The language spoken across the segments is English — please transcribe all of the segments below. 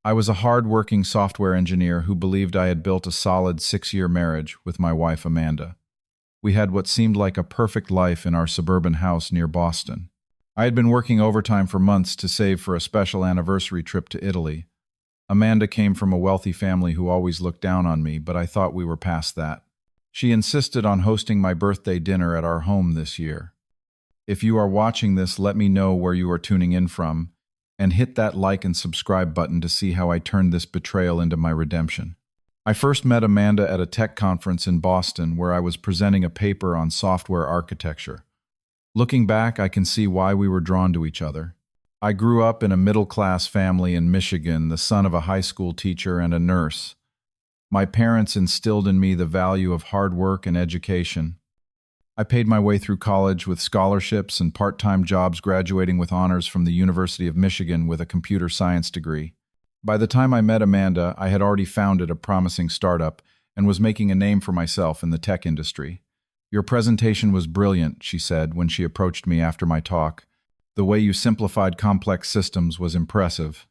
I was a hard-working software engineer who believed I had built a solid 6-year marriage with my wife Amanda. We had what seemed like a perfect life in our suburban house near Boston. I had been working overtime for months to save for a special anniversary trip to Italy. Amanda came from a wealthy family who always looked down on me, but I thought we were past that. She insisted on hosting my birthday dinner at our home this year. If you are watching this, let me know where you are tuning in from, and hit that like and subscribe button to see how I turned this betrayal into my redemption. I first met Amanda at a tech conference in Boston where I was presenting a paper on software architecture. Looking back, I can see why we were drawn to each other. I grew up in a middle-class family in Michigan, the son of a high school teacher and a nurse. My parents instilled in me the value of hard work and education. I paid my way through college with scholarships and part-time jobs, graduating with honors from the University of Michigan with a computer science degree. By the time I met Amanda, I had already founded a promising startup and was making a name for myself in the tech industry. "Your presentation was brilliant," she said when she approached me after my talk. "The way you simplified complex systems was impressive."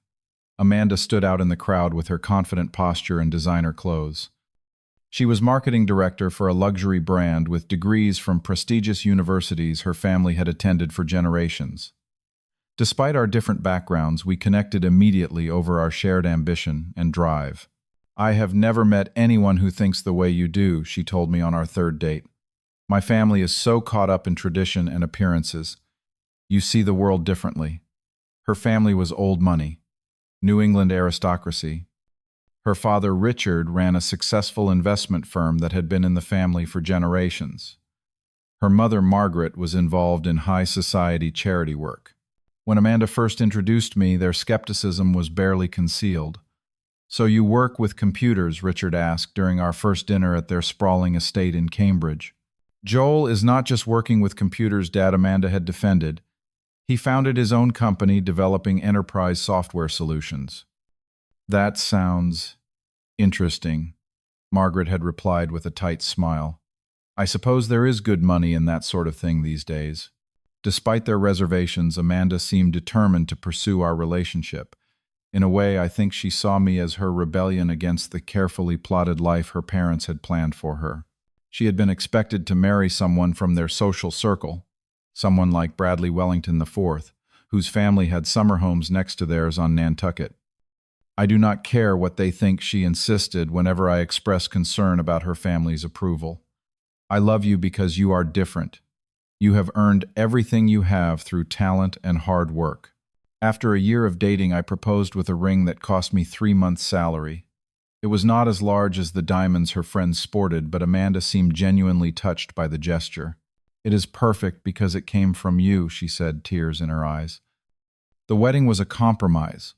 Amanda stood out in the crowd with her confident posture and designer clothes. She was marketing director for a luxury brand with degrees from prestigious universities her family had attended for generations. Despite our different backgrounds, we connected immediately over our shared ambition and drive. "I have never met anyone who thinks the way you do," she told me on our third date. "My family is so caught up in tradition and appearances. You see the world differently." Her family was old money, New England aristocracy. Her father, Richard, ran a successful investment firm that had been in the family for generations. Her mother, Margaret, was involved in high society charity work. When Amanda first introduced me, their skepticism was barely concealed. "So you work with computers?" Richard asked during our first dinner at their sprawling estate in Cambridge. "Joel is not just working with computers," Dad, Amanda had defended. "He founded his own company developing enterprise software solutions." "That sounds interesting," Margaret had replied with a tight smile. "I suppose there is good money in that sort of thing these days." Despite their reservations, Amanda seemed determined to pursue our relationship. In a way, I think she saw me as her rebellion against the carefully plotted life her parents had planned for her. She had been expected to marry someone from their social circle, someone like Bradley Wellington IV, whose family had summer homes next to theirs on Nantucket. "I do not care what they think," she insisted whenever I expressed concern about her family's approval. "I love you because you are different. You have earned everything you have through talent and hard work." After a year of dating, I proposed with a ring that cost me 3 months' salary. It was not as large as the diamonds her friends sported, but Amanda seemed genuinely touched by the gesture. "It is perfect because it came from you," she said, tears in her eyes. The wedding was a compromise.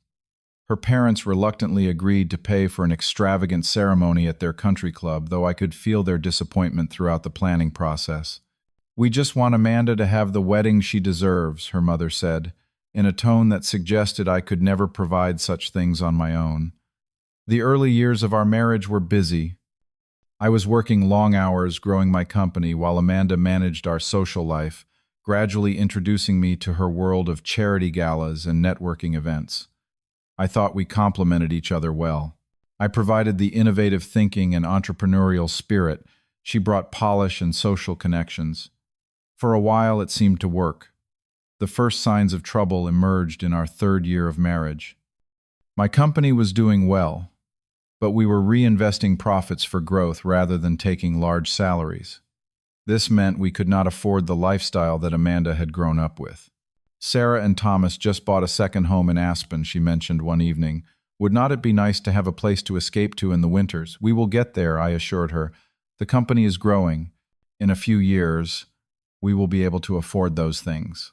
Her parents reluctantly agreed to pay for an extravagant ceremony at their country club, though I could feel their disappointment throughout the planning process. "We just want Amanda to have the wedding she deserves," her mother said, in a tone that suggested I could never provide such things on my own. The early years of our marriage were busy. I was working long hours growing my company while Amanda managed our social life, gradually introducing me to her world of charity galas and networking events. I thought we complemented each other well. I provided the innovative thinking and entrepreneurial spirit. She brought polish and social connections. For a while, it seemed to work. The first signs of trouble emerged in our third year of marriage. My company was doing well, but we were reinvesting profits for growth rather than taking large salaries. This meant we could not afford the lifestyle that Amanda had grown up with. "Sarah and Thomas just bought a second home in Aspen," she mentioned one evening. "Would not it be nice to have a place to escape to in the winters?" "We will get there," I assured her. "The company is growing. In a few years, we will be able to afford those things."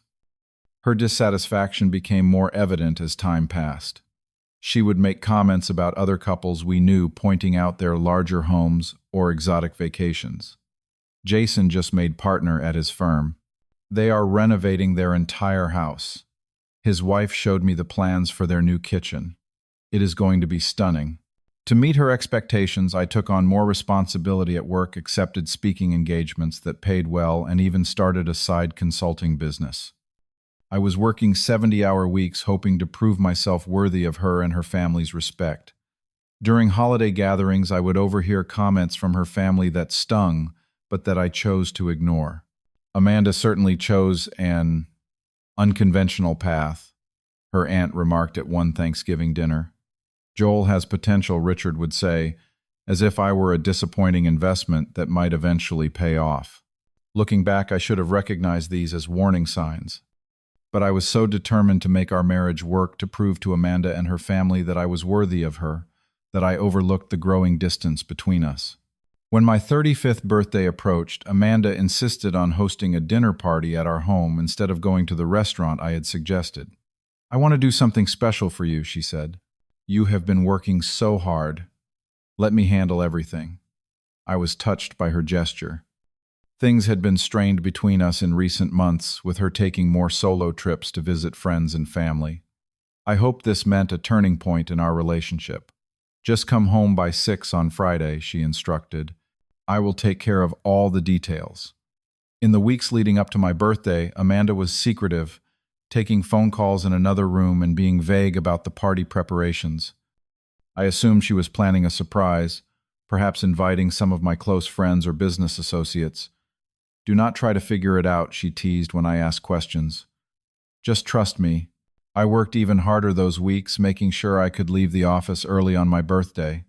Her dissatisfaction became more evident as time passed. She would make comments about other couples we knew, pointing out their larger homes or exotic vacations. Jason just made partner at his firm. They are renovating their entire house. His wife showed me the plans for their new kitchen. It is going to be stunning. To meet her expectations, I took on more responsibility at work, accepted speaking engagements that paid well, and even started a side consulting business. I was working 70-hour weeks hoping to prove myself worthy of her and her family's respect. During holiday gatherings, I would overhear comments from her family that stung, but that I chose to ignore. Amanda certainly chose an unconventional path, her aunt remarked at one Thanksgiving dinner. Joel has potential, Richard would say, as if I were a disappointing investment that might eventually pay off. Looking back, I should have recognized these as warning signs. But I was so determined to make our marriage work to prove to Amanda and her family that I was worthy of her, that I overlooked the growing distance between us. When my 35th birthday approached, Amanda insisted on hosting a dinner party at our home instead of going to the restaurant I had suggested. "I want to do something special for you," she said. "You have been working so hard. Let me handle everything." I was touched by her gesture. Things had been strained between us in recent months, with her taking more solo trips to visit friends and family. I hoped this meant a turning point in our relationship. "Just come home by 6 on Friday," she instructed. "I will take care of all the details." In the weeks leading up to my birthday, Amanda was secretive, taking phone calls in another room and being vague about the party preparations. I assumed she was planning a surprise, perhaps inviting some of my close friends or business associates. "Do not try to figure it out," she teased when I asked questions. "Just trust me." I worked even harder those weeks, making sure I could leave the office early on my birthday.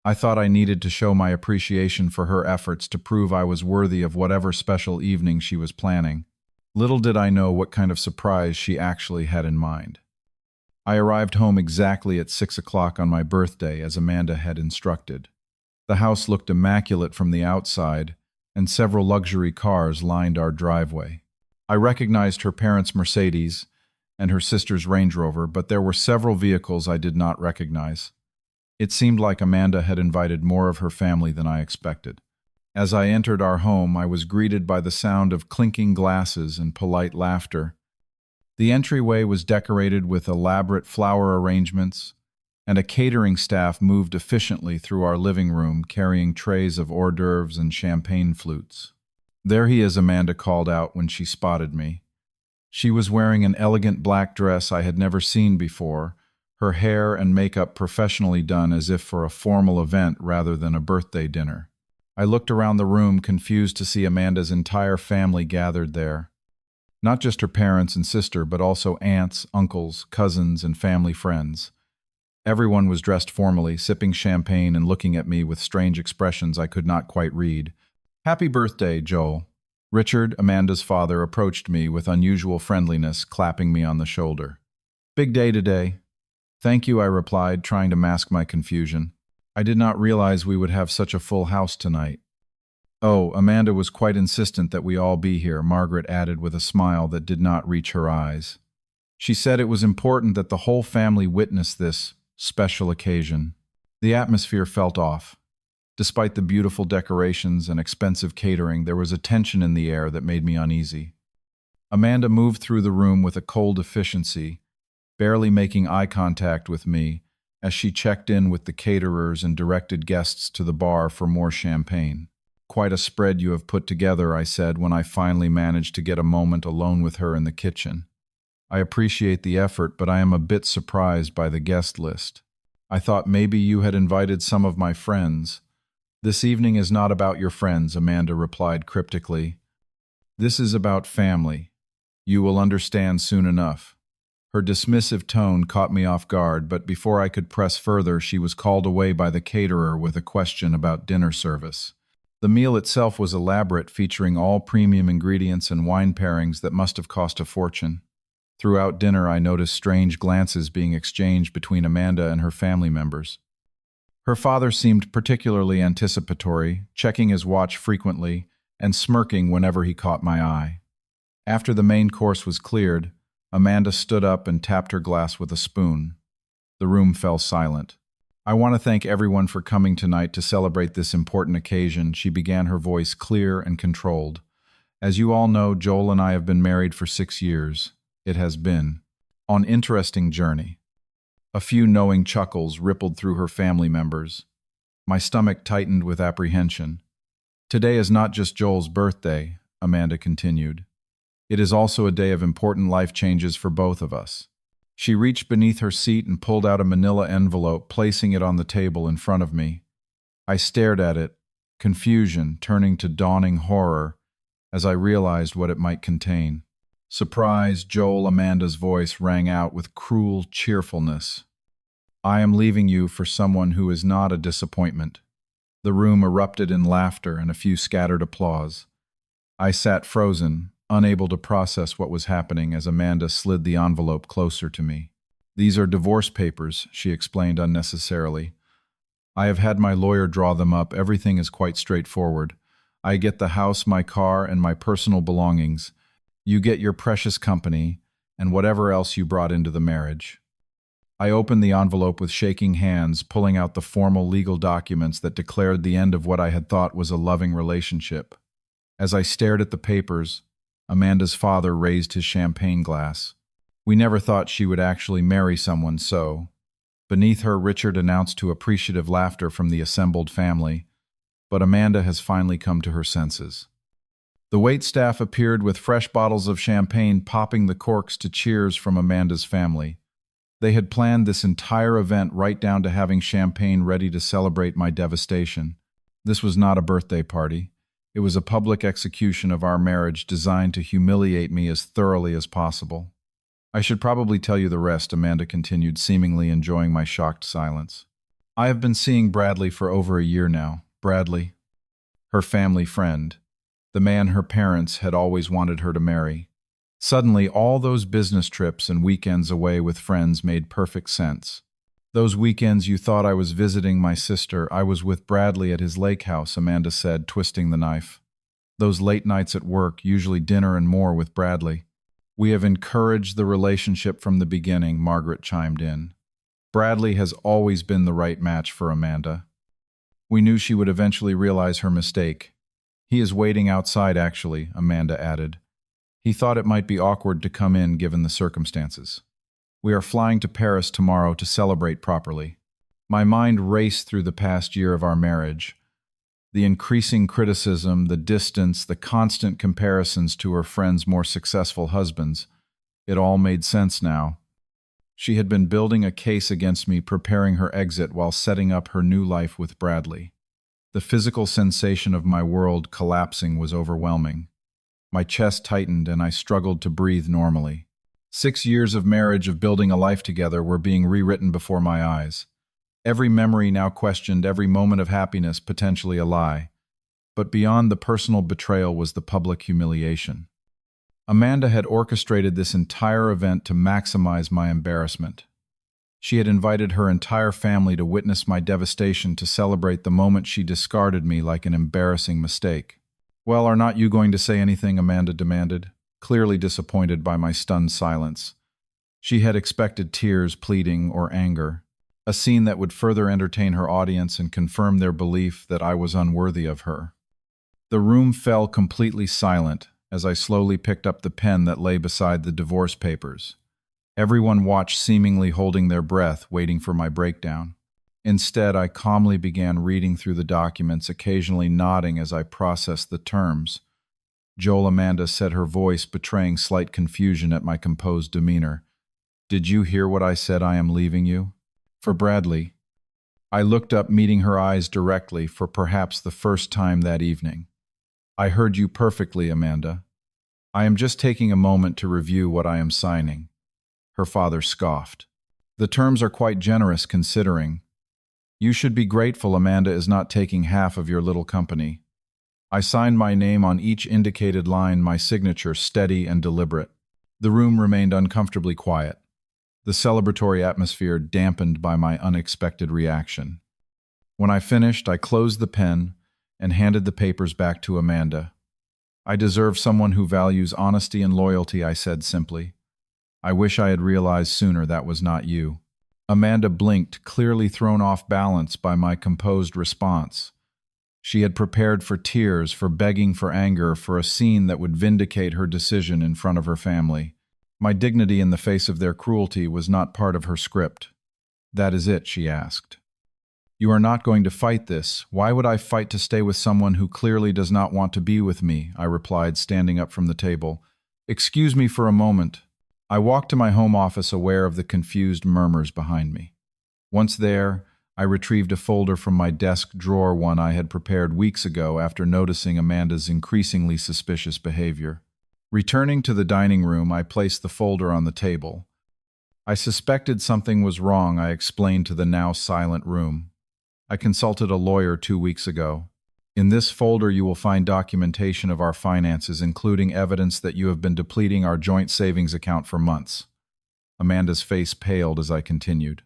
I thought I needed to show my appreciation for her efforts to prove I was worthy of whatever special evening she was planning. Little did I know what kind of surprise she actually had in mind. I arrived home exactly at 6 o'clock on my birthday, as Amanda had instructed. The house looked immaculate from the outside, and several luxury cars lined our driveway. I recognized her parents' Mercedes and her sister's Range Rover, but there were several vehicles I did not recognize. It seemed like Amanda had invited more of her family than I expected. As I entered our home, I was greeted by the sound of clinking glasses and polite laughter. The entryway was decorated with elaborate flower arrangements, and a catering staff moved efficiently through our living room, carrying trays of hors d'oeuvres and champagne flutes. "There he is," Amanda called out when she spotted me. She was wearing an elegant black dress I had never seen before, her hair and makeup professionally done as if for a formal event rather than a birthday dinner. I looked around the room, confused to see Amanda's entire family gathered there. Not just her parents and sister, but also aunts, uncles, cousins, and family friends. Everyone was dressed formally, sipping champagne and looking at me with strange expressions I could not quite read. "Happy birthday, Joel." Richard, Amanda's father, approached me with unusual friendliness, clapping me on the shoulder. "Big day today." "Thank you," I replied, trying to mask my confusion. I did not realize we would have such a full house tonight. "Oh, Amanda was quite insistent that we all be here," Margaret added with a smile that did not reach her eyes. She said it was important that the whole family witness this special occasion. The atmosphere felt off. Despite the beautiful decorations and expensive catering, there was a tension in the air that made me uneasy. Amanda moved through the room with a cold efficiency, barely making eye contact with me, as she checked in with the caterers and directed guests to the bar for more champagne. "Quite a spread you have put together," I said when I finally managed to get a moment alone with her in the kitchen. "I appreciate the effort, but I am a bit surprised by the guest list. I thought maybe you had invited some of my friends." "This evening is not about your friends," Amanda replied cryptically. "This is about family. You will understand soon enough." Her dismissive tone caught me off guard, but before I could press further, she was called away by the caterer with a question about dinner service. The meal itself was elaborate, featuring all premium ingredients and wine pairings that must have cost a fortune. Throughout dinner, I noticed strange glances being exchanged between Amanda and her family members. Her father seemed particularly anticipatory, checking his watch frequently and smirking whenever he caught my eye. After the main course was cleared, Amanda stood up and tapped her glass with a spoon. The room fell silent. "I want to thank everyone for coming tonight to celebrate this important occasion," she began, her voice clear and controlled. "As you all know, Joel and I have been married for 6 years. It has been an interesting journey." A few knowing chuckles rippled through her family members. My stomach tightened with apprehension. "Today is not just Joel's birthday," Amanda continued. It is also a day of important life changes for both of us. She reached beneath her seat and pulled out a manila envelope, placing it on the table in front of me. I stared at it, confusion turning to dawning horror as I realized what it might contain. Surprised, Amanda's voice rang out with cruel cheerfulness. I am leaving you for someone who is not a disappointment. The room erupted in laughter and a few scattered applause. I sat frozen, unable to process what was happening as Amanda slid the envelope closer to me. These are divorce papers, she explained unnecessarily. I have had my lawyer draw them up. Everything is quite straightforward. I get the house, my car, and my personal belongings. You get your precious company and whatever else you brought into the marriage. I opened the envelope with shaking hands, pulling out the formal legal documents that declared the end of what I had thought was a loving relationship. As I stared at the papers, Amanda's father raised his champagne glass. We never thought she would actually marry someone so. Beneath her, Richard announced to appreciative laughter from the assembled family, but Amanda has finally come to her senses. The waitstaff appeared with fresh bottles of champagne, popping the corks to cheers from Amanda's family. They had planned this entire event right down to having champagne ready to celebrate my devastation. This was not a birthday party. It was a public execution of our marriage designed to humiliate me as thoroughly as possible. I should probably tell you the rest, Amanda continued, seemingly enjoying my shocked silence. I have been seeing Bradley for over a year now. Bradley, her family friend, the man her parents had always wanted her to marry. Suddenly, all those business trips and weekends away with friends made perfect sense. Those weekends you thought I was visiting my sister, I was with Bradley at his lake house, Amanda said, twisting the knife. Those late nights at work, usually dinner and more with Bradley. We have encouraged the relationship from the beginning, Margaret chimed in. Bradley has always been the right match for Amanda. We knew she would eventually realize her mistake. He is waiting outside, actually, Amanda added. He thought it might be awkward to come in given the circumstances. We are flying to Paris tomorrow to celebrate properly. My mind raced through the past year of our marriage. The increasing criticism, the distance, the constant comparisons to her friends' more successful husbands. It all made sense now. She had been building a case against me, preparing her exit while setting up her new life with Bradley. The physical sensation of my world collapsing was overwhelming. My chest tightened and I struggled to breathe normally. 6 years of marriage, of building a life together, were being rewritten before my eyes. Every memory now questioned, every moment of happiness potentially a lie. But beyond the personal betrayal was the public humiliation. Amanda had orchestrated this entire event to maximize my embarrassment. She had invited her entire family to witness my devastation, to celebrate the moment she discarded me like an embarrassing mistake. Well, are not you going to say anything? Amanda demanded, clearly disappointed by my stunned silence. She had expected tears, pleading, or anger, a scene that would further entertain her audience and confirm their belief that I was unworthy of her. The room fell completely silent as I slowly picked up the pen that lay beside the divorce papers. Everyone watched, seemingly holding their breath, waiting for my breakdown. Instead, I calmly began reading through the documents, occasionally nodding as I processed the terms. Amanda said, her voice betraying slight confusion at my composed demeanor. Did you hear what I said? I am leaving you? For Bradley. I looked up, meeting her eyes directly for perhaps the first time that evening. I heard you perfectly, Amanda. I am just taking a moment to review what I am signing. Her father scoffed. The terms are quite generous considering. You should be grateful Amanda is not taking half of your little company. I signed my name on each indicated line, my signature steady and deliberate. The room remained uncomfortably quiet, the celebratory atmosphere dampened by my unexpected reaction. When I finished, I closed the pen and handed the papers back to Amanda. I deserve someone who values honesty and loyalty, I said simply. I wish I had realized sooner that was not you. Amanda blinked, clearly thrown off balance by my composed response. She had prepared for tears, for begging, for anger, for a scene that would vindicate her decision in front of her family. My dignity in the face of their cruelty was not part of her script. That is it, she asked. You are not going to fight this. Why would I fight to stay with someone who clearly does not want to be with me? I replied, standing up from the table. Excuse me for a moment. I walked to my home office aware of the confused murmurs behind me. Once there, I retrieved a folder from my desk drawer, one I had prepared weeks ago after noticing Amanda's increasingly suspicious behavior. Returning to the dining room, I placed the folder on the table. I suspected something was wrong, I explained to the now silent room. I consulted a lawyer 2 weeks ago. In this folder you will find documentation of our finances, including evidence that you have been depleting our joint savings account for months. Amanda's face paled as I continued.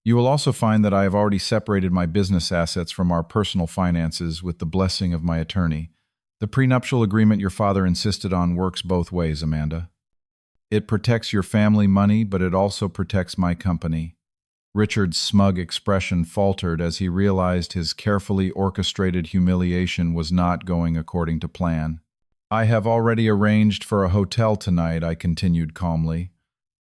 You will also find that I have already separated my business assets from our personal finances with the blessing of my attorney. The prenuptial agreement your father insisted on works both ways, Amanda. It protects your family money, but it also protects my company. Richard's smug expression faltered as he realized his carefully orchestrated humiliation was not going according to plan. I have already arranged for a hotel tonight, I continued calmly.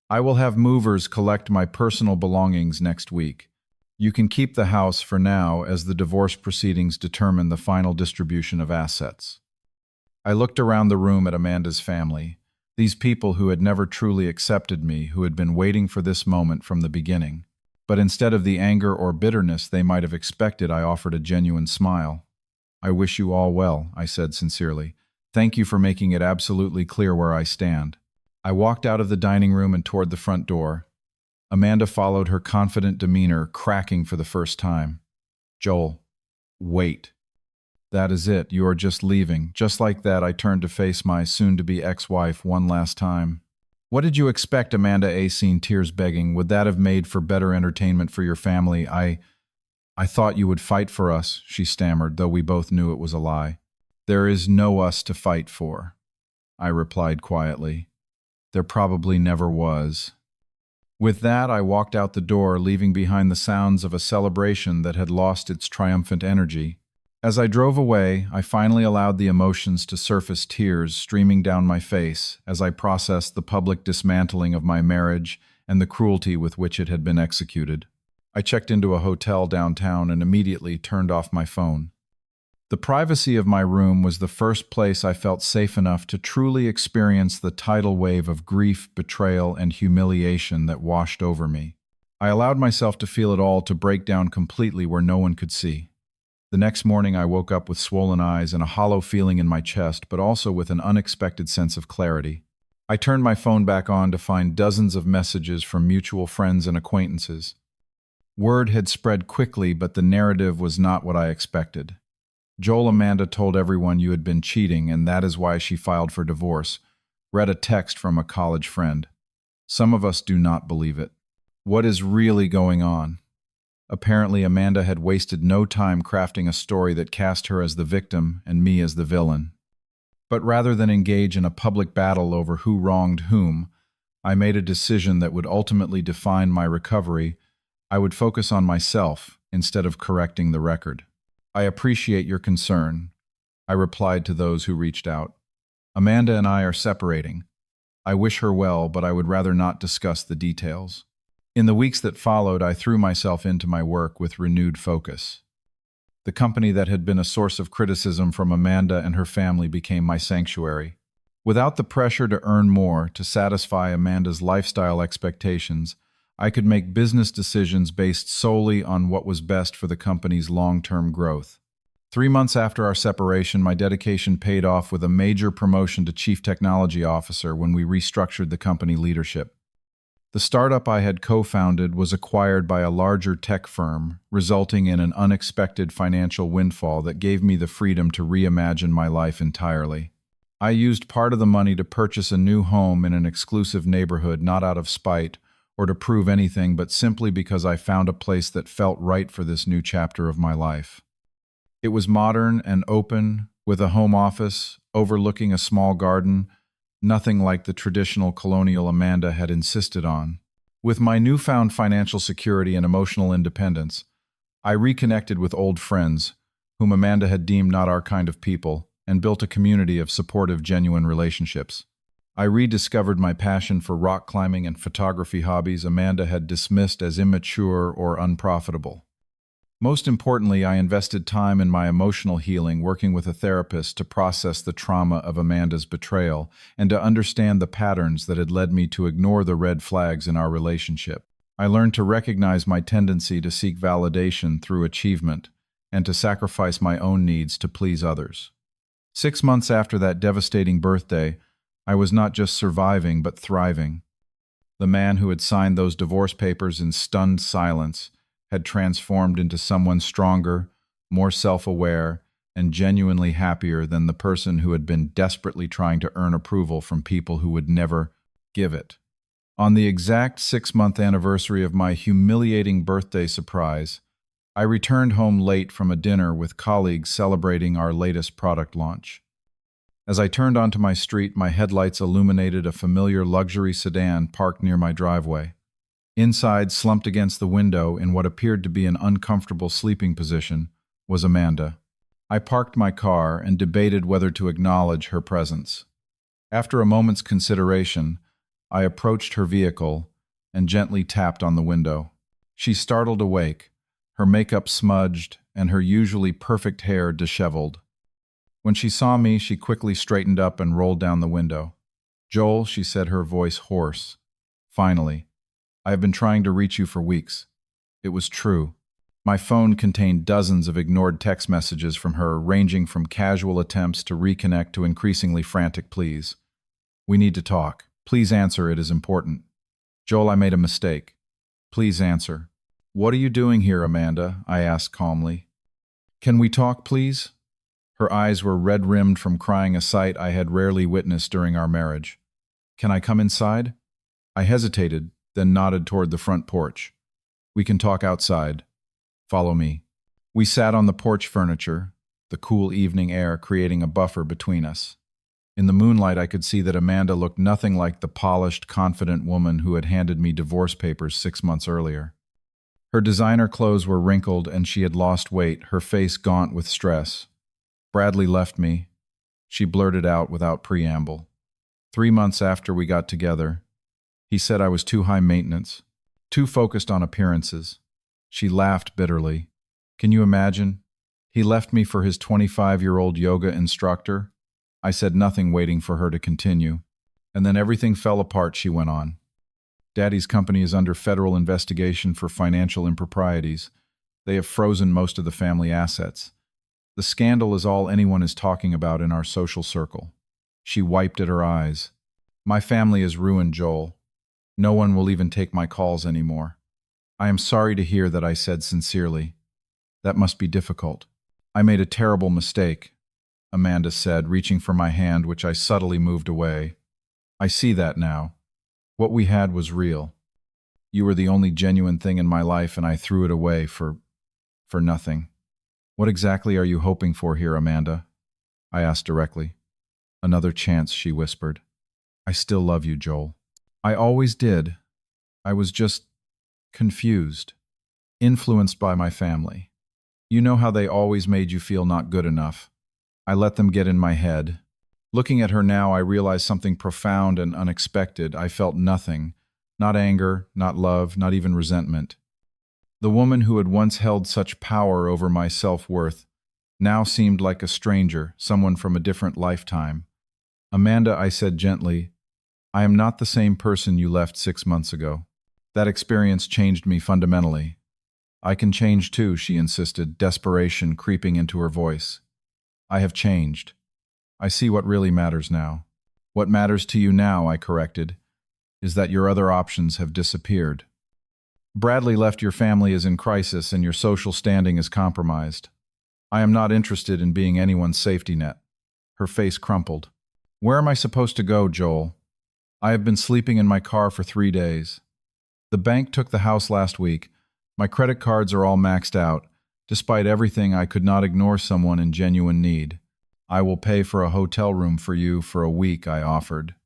I will have movers collect my personal belongings next week. You can keep the house for now, as the divorce proceedings determine the final distribution of assets. I looked around the room at Amanda's family, these people who had never truly accepted me, who had been waiting for this moment from the beginning. But instead of the anger or bitterness they might have expected, I offered a genuine smile. I wish you all well, I said sincerely. Thank you for making it absolutely clear where I stand. I walked out of the dining room and toward the front door. Amanda followed, her confident demeanor cracking for the first time. Joel, wait. That is it, you are just leaving. Just like that, I turned to face my soon-to-be ex-wife one last time. What did you expect, Amanda A. seen tears begging? Would that have made for better entertainment for your family? I thought you would fight for us, she stammered, though we both knew it was a lie. There is no us to fight for, I replied quietly. There probably never was. With that, I walked out the door, leaving behind the sounds of a celebration that had lost its triumphant energy. As I drove away, I finally allowed the emotions to surface, tears streaming down my face as I processed the public dismantling of my marriage and the cruelty with which it had been executed. I checked into a hotel downtown and immediately turned off my phone. The privacy of my room was the first place I felt safe enough to truly experience the tidal wave of grief, betrayal, and humiliation that washed over me. I allowed myself to feel it all, to break down completely where no one could see. The next morning I woke up with swollen eyes and a hollow feeling in my chest, but also with an unexpected sense of clarity. I turned my phone back on to find dozens of messages from mutual friends and acquaintances. Word had spread quickly, but the narrative was not what I expected. Joel, Amanda told everyone you had been cheating, and that is why she filed for divorce. Read a text from a college friend. Some of us do not believe it. What is really going on? Apparently, Amanda had wasted no time crafting a story that cast her as the victim and me as the villain. But rather than engage in a public battle over who wronged whom, I made a decision that would ultimately define my recovery. I would focus on myself instead of correcting the record. I appreciate your concern, I replied to those who reached out. Amanda and I are separating. I wish her well, but I would rather not discuss the details. In the weeks that followed, I threw myself into my work with renewed focus. The company that had been a source of criticism from Amanda and her family became my sanctuary. Without the pressure to earn more, to satisfy Amanda's lifestyle expectations, I could make business decisions based solely on what was best for the company's long-term growth. 3 months after our separation, my dedication paid off with a major promotion to Chief Technology Officer when we restructured the company leadership. The startup I had co-founded was acquired by a larger tech firm, resulting in an unexpected financial windfall that gave me the freedom to reimagine my life entirely. I used part of the money to purchase a new home in an exclusive neighborhood, not out of spite or to prove anything, but simply because I found a place that felt right for this new chapter of my life. It was modern and open, with a home office overlooking a small garden, nothing like the traditional colonial Amanda had insisted on. With my newfound financial security and emotional independence, I reconnected with old friends, whom Amanda had deemed not our kind of people, and built a community of supportive, genuine relationships. I rediscovered my passion for rock climbing and photography, hobbies Amanda had dismissed as immature or unprofitable. Most importantly, I invested time in my emotional healing, working with a therapist to process the trauma of Amanda's betrayal and to understand the patterns that had led me to ignore the red flags in our relationship. I learned to recognize my tendency to seek validation through achievement and to sacrifice my own needs to please others. 6 months after that devastating birthday, I was not just surviving but thriving. The man who had signed those divorce papers in stunned silence had transformed into someone stronger, more self-aware, and genuinely happier than the person who had been desperately trying to earn approval from people who would never give it. On the exact 6-month anniversary of my humiliating birthday surprise, I returned home late from a dinner with colleagues celebrating our latest product launch. As I turned onto my street, my headlights illuminated a familiar luxury sedan parked near my driveway. Inside, slumped against the window in what appeared to be an uncomfortable sleeping position, was Amanda. I parked my car and debated whether to acknowledge her presence. After a moment's consideration, I approached her vehicle and gently tapped on the window. She startled awake, her makeup smudged and her usually perfect hair disheveled. When she saw me, she quickly straightened up and rolled down the window. "Joel," she said, her voice hoarse. "Finally. I have been trying to reach you for weeks." It was true. My phone contained dozens of ignored text messages from her, ranging from casual attempts to reconnect to increasingly frantic pleas. "We need to talk. Please answer, it is important." "Joel, I made a mistake. Please answer." "What are you doing here, Amanda?" I asked calmly. "Can we talk, please?" Her eyes were red-rimmed from crying, a sight I had rarely witnessed during our marriage. "Can I come inside?" I hesitated, then nodded toward the front porch. "We can talk outside. Follow me." We sat on the porch furniture, the cool evening air creating a buffer between us. In the moonlight, I could see that Amanda looked nothing like the polished, confident woman who had handed me divorce papers 6 months earlier. Her designer clothes were wrinkled and she had lost weight, her face gaunt with stress. "Bradley left me," she blurted out without preamble. 3 months after we got together, he said I was too high maintenance, too focused on appearances. She laughed bitterly. "Can you imagine? He left me for his 25-year-old yoga instructor." I said nothing, waiting for her to continue. "And then everything fell apart," she went on. "Daddy's company is under federal investigation for financial improprieties. They have frozen most of the family assets. The scandal is all anyone is talking about in our social circle." She wiped at her eyes. "My family is ruined, Joel. No one will even take my calls anymore." "I am sorry to hear that," I said sincerely. "That must be difficult." "I made a terrible mistake," Amanda said, reaching for my hand, which I subtly moved away. "I see that now. What we had was real. You were the only genuine thing in my life, and I threw it away for nothing." "What exactly are you hoping for here, Amanda?" I asked directly. "Another chance," she whispered. "I still love you, Joel." "I always did. I was just confused, influenced by my family. You know how they always made you feel not good enough. I let them get in my head." Looking at her now, I realized something profound and unexpected. I felt nothing. Not anger, not love, not even resentment. The woman who had once held such power over my self-worth now seemed like a stranger, someone from a different lifetime. "Amanda," I said gently, "I am not the same person you left 6 months ago. That experience changed me fundamentally." "I can change too," she insisted, desperation creeping into her voice. "I have changed. I see what really matters now." "What matters to you now," I corrected, "is that your other options have disappeared. Bradley left, your family is in crisis, and your social standing is compromised. I am not interested in being anyone's safety net." Her face crumpled. "Where am I supposed to go, Joel? I have been sleeping in my car for 3 days. The bank took the house last week. My credit cards are all maxed out. Despite everything, I could not ignore someone in genuine need. I will pay for a hotel room for you for a week," I offered.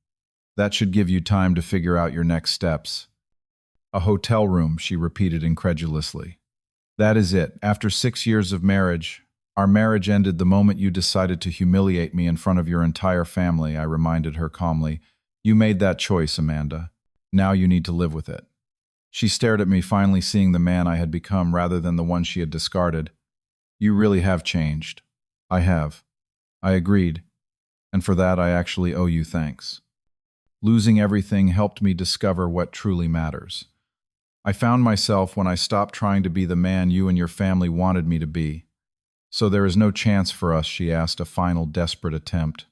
"That should give you time to figure out your next steps." "A hotel room," she repeated incredulously. "That is it. After 6 years of marriage, our marriage ended the moment you decided to humiliate me in front of your entire family," I reminded her calmly. "You made that choice, Amanda. Now you need to live with it." She stared at me, finally seeing the man I had become rather than the one she had discarded. You really have changed. I have. I agreed, and for that I actually owe you thanks. Losing everything helped me discover what truly matters. I found myself when I stopped trying to be the man you and your family wanted me to be. So there is no chance for us, she asked, a final desperate attempt.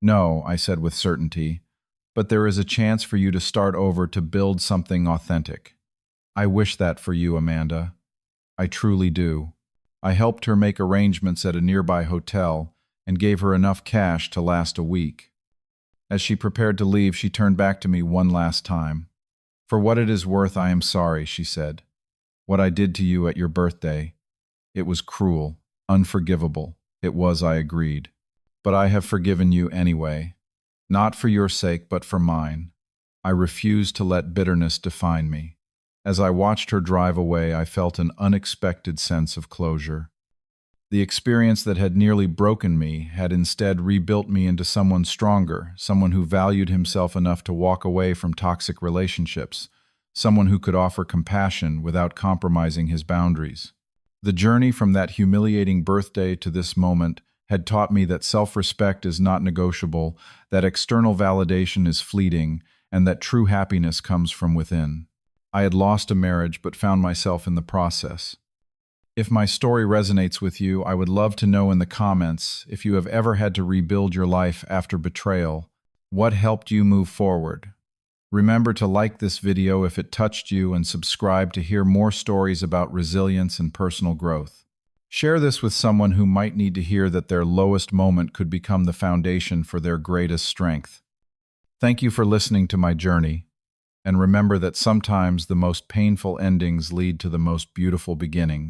No, I said with certainty, but there is a chance for you to start over, to build something authentic. I wish that for you, Amanda. I truly do. I helped her make arrangements at a nearby hotel and gave her enough cash to last a week. As she prepared to leave, she turned back to me one last time. For what it is worth, I am sorry, she said. What I did to you at your birthday, it was cruel, unforgivable. It was, I agreed. But I have forgiven you anyway. Not for your sake, but for mine. I refuse to let bitterness define me. As I watched her drive away, I felt an unexpected sense of closure. The experience that had nearly broken me had instead rebuilt me into someone stronger, someone who valued himself enough to walk away from toxic relationships, someone who could offer compassion without compromising his boundaries. The journey from that humiliating birthday to this moment had taught me that self-respect is not negotiable, that external validation is fleeting, and that true happiness comes from within. I had lost a marriage but found myself in the process. If my story resonates with you, I would love to know in the comments if you have ever had to rebuild your life after betrayal. What helped you move forward? Remember to like this video if it touched you and subscribe to hear more stories about resilience and personal growth. Share this with someone who might need to hear that their lowest moment could become the foundation for their greatest strength. Thank you for listening to my journey, and remember that sometimes the most painful endings lead to the most beautiful beginnings.